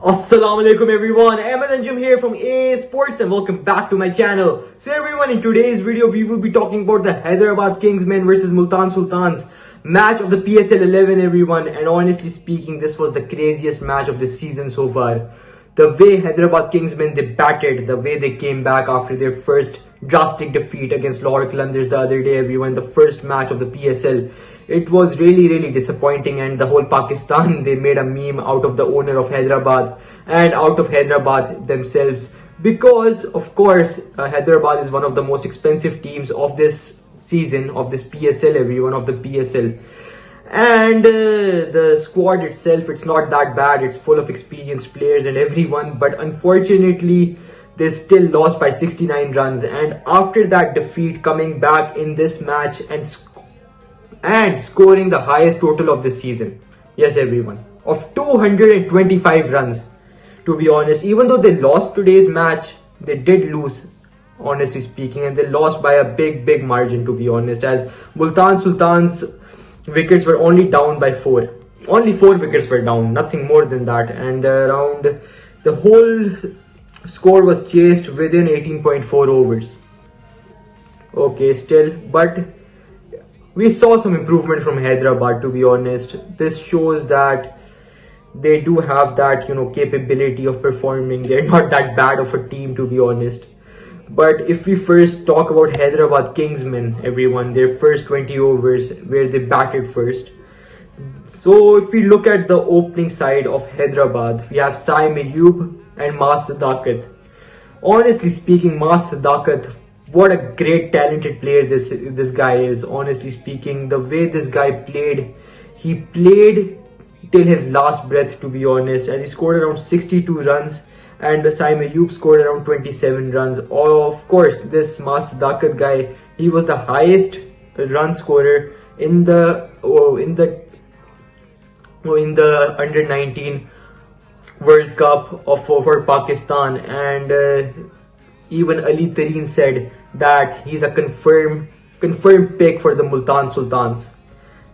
Assalamu alaikum everyone, I'm Jim here from AA Sports and welcome back to my channel. So everyone, in today's video we will be talking about the Hyderabad Kingsmen versus Multan Sultans match of the PSL 11 everyone, and honestly speaking this was the craziest match of the season so far. The way Hyderabad Kingsmen they batted, the way they came back after their first drastic defeat against Lahore Qalandars the other day everyone, the first match of the PSL. It was really disappointing, and the whole Pakistan they made a meme out of the owner of Hyderabad and out of Hyderabad themselves, because of course Hyderabad is one of the most expensive teams of this season, of this PSL everyone, of the PSL. And the squad itself, it's not that bad, it's full of experienced players and everyone, but unfortunately they still lost by 69 runs. And after that defeat, coming back in this match and scoring the highest total of the season, yes everyone, of 225 runs. To be honest, even though they lost today's match, they did lose honestly speaking, and they lost by a big margin to be honest, as Multan Sultan's wickets were only down by 4. Only 4 wickets were down, nothing more than that, and around the whole score was chased within 18.4 overs. Okay, still, but we saw some improvement from Hyderabad to be honest. This shows that they do have that, capability of performing. They're not that bad of a team to be honest. But if we first talk about Hyderabad Kingsmen everyone, their first 20 overs where they batted first. So if we look at the opening side of Hyderabad, we have Saim Ayub and Mas Sadakat. Honestly speaking, Mas Sadakat, what a great talented player this guy is. Honestly speaking, the way this guy played, he played till his last breath to be honest, and he scored around 62 runs, and Saim Ayub scored around 27 runs. Oh, of course, this Mas Sadakat guy, he was the highest run scorer in the under 19 World Cup for Pakistan, and even Ali Tareen said that he's a confirmed pick for the Multan Sultans.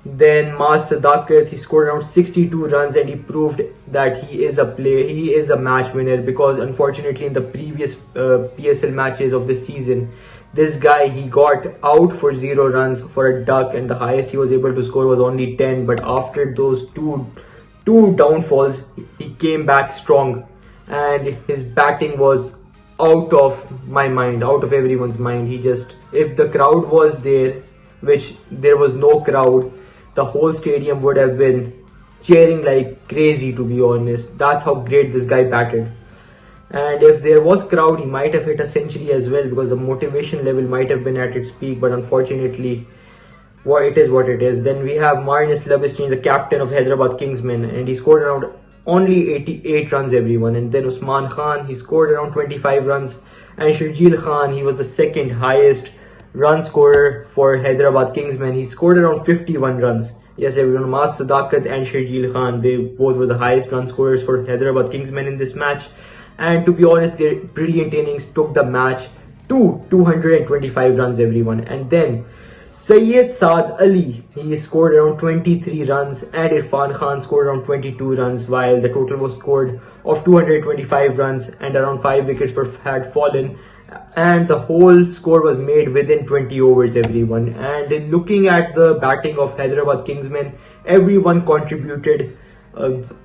Then Mas Sadakat, he scored around 62 runs, and he proved that he is a match winner, because unfortunately in the previous PSL matches of the season, this guy, he got out for 0 runs for a duck, and the highest he was able to score was only 10. But after those two downfalls, he came back strong, and his batting was out of my mind, out of everyone's mind. If the crowd was there, which there was no crowd, the whole stadium would have been cheering like crazy to be honest. That's how great this guy batted. And if there was crowd, he might have hit a century as well, because the motivation level might have been at its peak. But unfortunately, it is what it is. Then we have Marnus Labuschagne, the captain of Hyderabad Kingsmen, and he scored around only 88 runs everyone. And then Usman Khan, he scored around 25 runs, and Sharjeel Khan, he was the second highest run scorer for Hyderabad Kingsmen. He scored around 51 runs. Yes everyone, Mas Sadakat and Sharjeel Khan, they both were the highest run scorers for Hyderabad Kingsmen in this match. And to be honest, their brilliant innings took the match to 225 runs everyone. And then Syed Saad Ali, he scored around 23 runs, and Irfan Khan scored around 22 runs, while the total was scored of 225 runs, and around 5 wickets had fallen, and the whole score was made within 20 overs everyone. And looking at the batting of Hyderabad Kingsmen, everyone contributed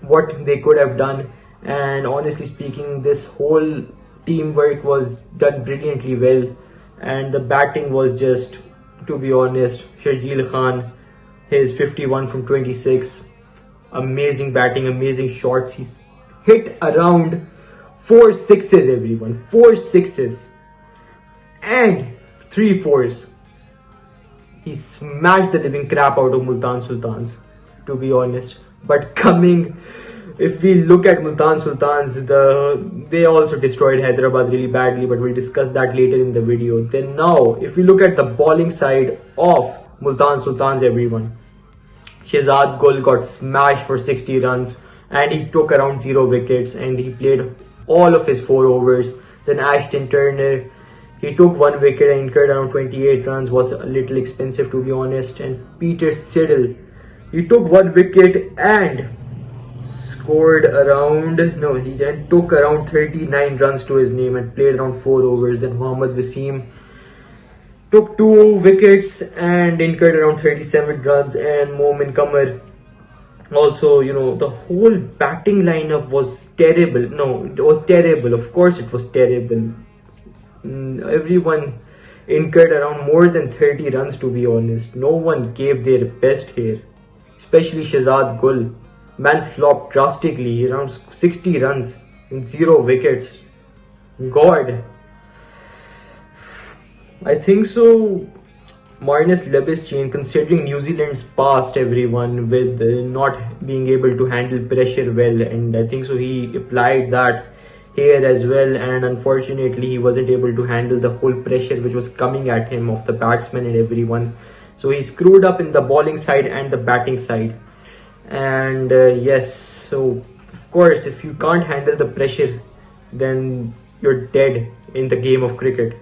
what they could have done, and honestly speaking this whole teamwork was done brilliantly well. And the batting was just, to be honest, Sharjeel Khan, his 51 from 26, amazing batting, amazing shots. He's hit around 4 sixes everyone, 4 sixes and 3 fours. He smashed the living crap out of Multan Sultans to be honest. But if we look at Multan Sultans, they also destroyed Hyderabad really badly, but we'll discuss that later in the video. Then now, if we look at the bowling side of Multan Sultans everyone, Shehzad Gul got smashed for 60 runs, and he took around 0 wickets, and he played all of his 4 overs. Then Ashton Turner, he took 1 wicket and incurred around 28 runs, was a little expensive to be honest. And Peter Siddle, he took 1 wicket and scored around, no, he then took around 39 runs to his name and played around 4 overs. Then Mohammad Wasim took 2 wickets and incurred around 37 runs, and Momin Kamar also, the whole batting lineup was terrible. No, it was terrible. Of course, it was terrible. Everyone incurred around more than 30 runs, to be honest. No one gave their best here, especially Shahzad Gul. Man flopped drastically, around 60 runs in 0 wickets. God, I think so. Marnus Lebeschain, considering New Zealand's past, everyone, with not being able to handle pressure well, and I think so he applied that here as well, and unfortunately he wasn't able to handle the whole pressure which was coming at him of the batsmen and everyone. So he screwed up in the bowling side and the batting side. And yes, so of course, if you can't handle the pressure, then you're dead in the game of cricket.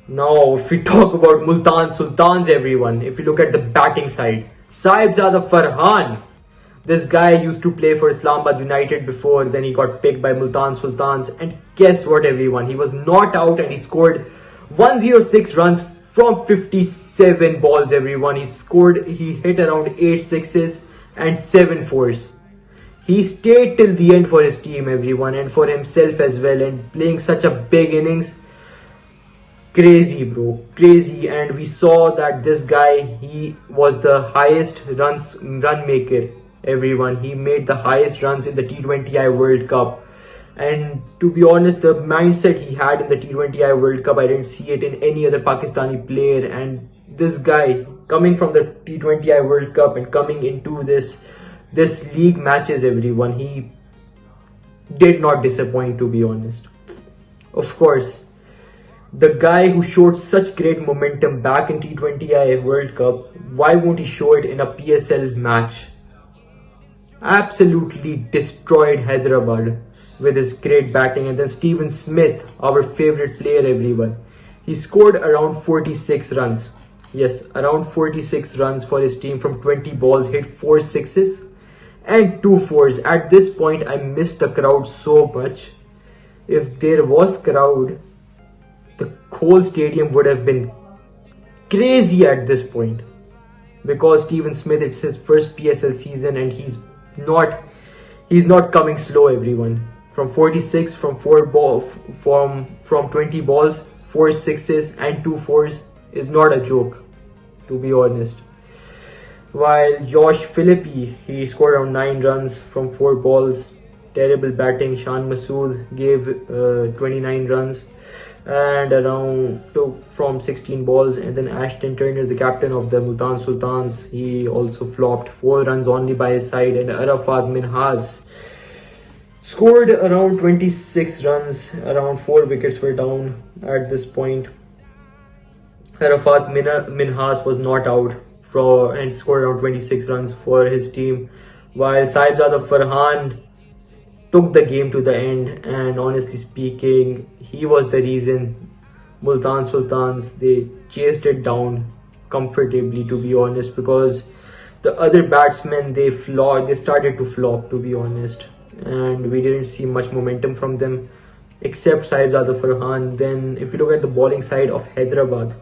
Now, if we talk about Multan Sultans, everyone, if you look at the batting side, Saibzada Farhan, this guy used to play for Islamabad United before, then he got picked by Multan Sultans, and guess what, everyone, he was not out and he scored 106 runs from 57 balls, everyone. He hit around 8 sixes and 7 fours. He stayed till the end for his team, everyone, and for himself as well, and playing such a big innings. Crazy, bro, crazy. And we saw that this guy, he was the highest run maker, everyone. He made the highest runs in the T20I World Cup, and to be honest, the mindset he had in the T20I World Cup, I didn't see it in any other Pakistani player. And this guy, coming from the T20I World Cup and coming into this league matches, everyone, he did not disappoint, to be honest. Of course, the guy who showed such great momentum back in T20I World Cup, why won't he show it in a PSL match? Absolutely destroyed Hyderabad with his great batting. And then Steven Smith, our favorite player, everyone, he scored around 46 runs. Yes, around 46 runs for his team from 20 balls, hit 4 sixes and 2 fours. At this point, I missed the crowd so much. If there was crowd, the whole stadium would have been crazy at this point, because Steven Smith, it's his first PSL season and he's not coming slow, everyone. From 46, from 20 balls, 4 sixes and 2 fours is not a joke, to be honest. While Josh Philippi, he scored around 9 runs from 4 balls. Terrible batting. Shan Masood gave 29 runs and around from 16 balls. And then Ashton Turner, the captain of the Multan Sultans, he also flopped, 4 runs only by his side. And Arafat Minhas scored around 26 runs, around 4 wickets were down at this point. Arafat Minhas was not out and scored around 26 runs for his team, while Saibzada Farhan took the game to the end. And honestly speaking, he was the reason Multan Sultans, they chased it down comfortably, to be honest, because the other batsmen, they started to flop, to be honest, and we didn't see much momentum from them except Saibzada Farhan. Then if you look at the bowling side of Hyderabad,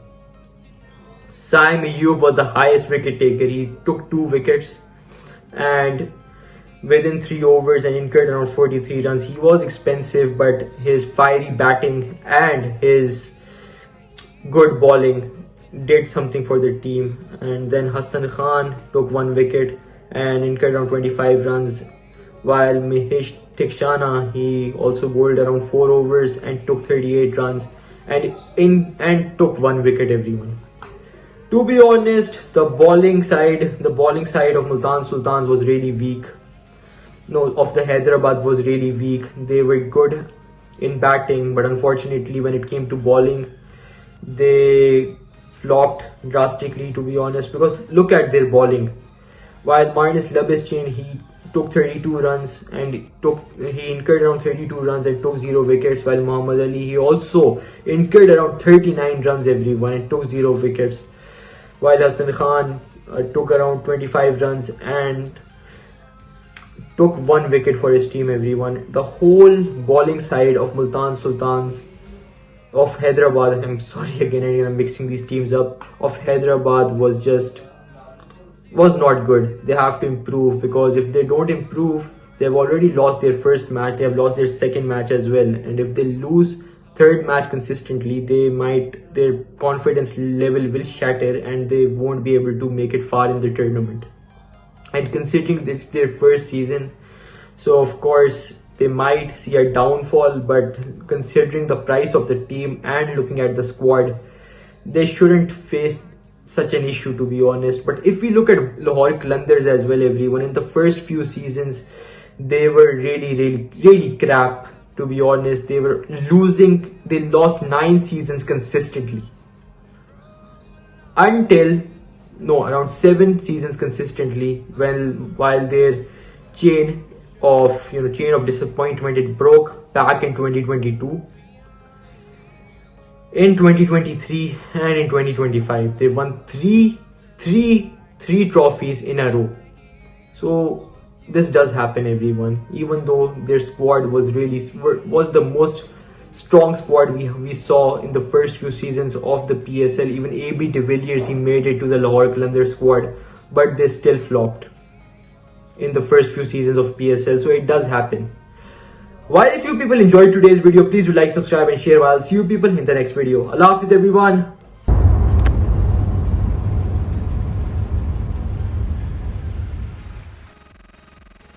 Saim Ayub was the highest wicket taker. He took 2 wickets and within 3 overs and incurred around 43 runs. He was expensive, but his fiery batting and his good bowling did something for the team. And then Hassan Khan took 1 wicket and incurred around 25 runs, while Mahesh Tikshana, he also bowled around 4 overs and took 38 runs and took 1 wicket, everyone. To be honest, the bowling side of Multan Sultans was really weak. No, of the Hyderabad was really weak. They were good in batting, but unfortunately when it came to bowling, they flopped drastically, to be honest, because look at their bowling. While Marnus Lebeschain, he took 32 runs and he incurred around 32 runs and took 0 wickets, while Muhammad Ali, he also incurred around 39 runs, everyone, and took 0 wickets, while Hassan Khan took around 25 runs and took 1 wicket for his team, everyone. The whole bowling side of Multan Sultans of Hyderabad, I'm sorry again, I'm mixing these teams up, of Hyderabad was not good. They have to improve, because if they don't improve, they've already lost their first match, they have lost their second match as well, and if they lose third match consistently, their confidence level will shatter and they won't be able to make it far in the tournament. And considering it's their first season, so of course they might see a downfall, but considering the price of the team and looking at the squad, they shouldn't face such an issue, to be honest. But if we look at Lahore Qalandars as well, everyone, in the first few seasons, they were really crap, to be honest. They were losing. They lost 9 seasons consistently, around 7 seasons consistently, while their chain of disappointment, it broke back in 2022. In 2023 and in 2025, they won three trophies in a row. So this does happen, everyone. Even though their squad was the most strong squad we saw in the first few seasons of the PSL. Even AB de Villiers, he made it to the Lahore Qalandars squad, but they still flopped in the first few seasons of PSL. So it does happen. While if you people enjoyed today's video, please do like, subscribe and share. I'll see you people in the next video. Allah Hafiz everyone.